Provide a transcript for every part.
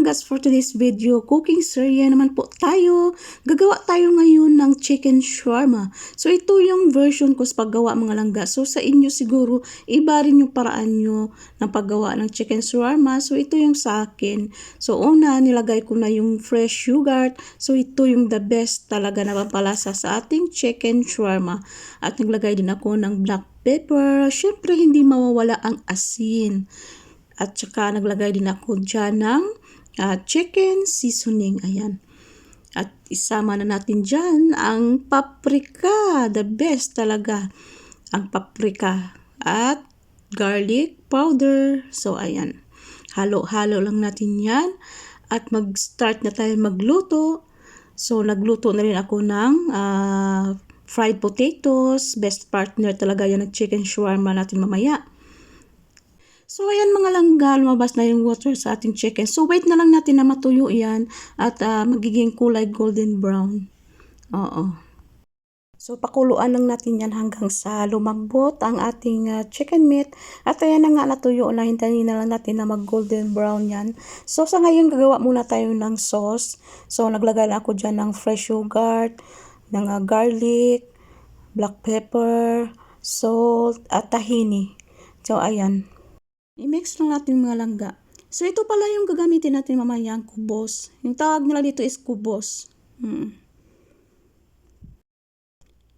langgas, for today's video, cooking serye naman po tayo. Gagawa tayo ngayon ng chicken shawarma. So ito yung version ko sa paggawa mga langgas. So sa inyo siguro, iba rin yung paraan nyo ng paggawa ng chicken shawarma. So ito yung sa akin. So una, nilagay ko na yung fresh yogurt. So ito yung the best talaga na pampalasa sa ating chicken shawarma. At naglagay din ako ng black pepper. Syempre hindi mawawala ang asin. At saka naglagay din ako dyan ng chicken seasoning. Ayan. At isama na natin dyan ang paprika. The best talaga. Ang paprika. At garlic powder. So ayan. Halo-halo lang natin yan. At mag-start na tayo magluto. So nagluto na rin ako ng fried potatoes. Best partner talaga yan ng chicken shawarma natin mamaya. So, ayan mga langga, lumabas na yung water sa ating chicken. So, wait na lang natin na matuyo yan at magiging kulay golden brown. Oo. So, pakuluan lang natin yan hanggang sa lumambot ang ating chicken meat. At ayan na nga natuyo na, hintayin na lang natin na mag golden brown yan. So, sa ngayon, gagawa muna tayo ng sauce. So, naglagay na ako dyan ng fresh yogurt, ng garlic, black pepper, salt, at tahini. So, ayan. I-mix lang natin mga langga. So, ito pala yung gagamitin natin mamaya, ang kubos. Yung tawag nila dito is kubos.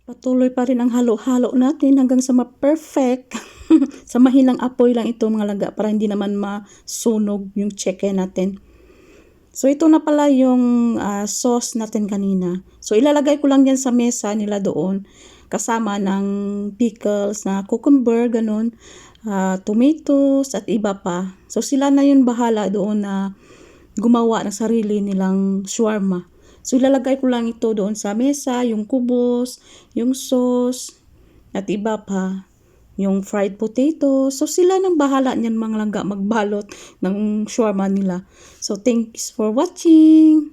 Patuloy pa rin ang halo-halo natin hanggang sa ma-perfect. Sa mahinang apoy lang ito mga langga para hindi naman masunog yung chicken natin. So, ito na pala yung sauce natin kanina. So, ilalagay ko lang yan sa mesa nila doon. Kasama ng pickles na cucumber, ganun. Tomatoes at iba pa. So sila na yun bahala doon na gumawa ng sarili nilang shawarma. So ilalagay ko lang ito doon sa mesa, yung kubos, yung sauce at iba pa, yung fried potato. So sila nang bahala niyan mga langga magbalot ng shawarma nila. So thanks for watching.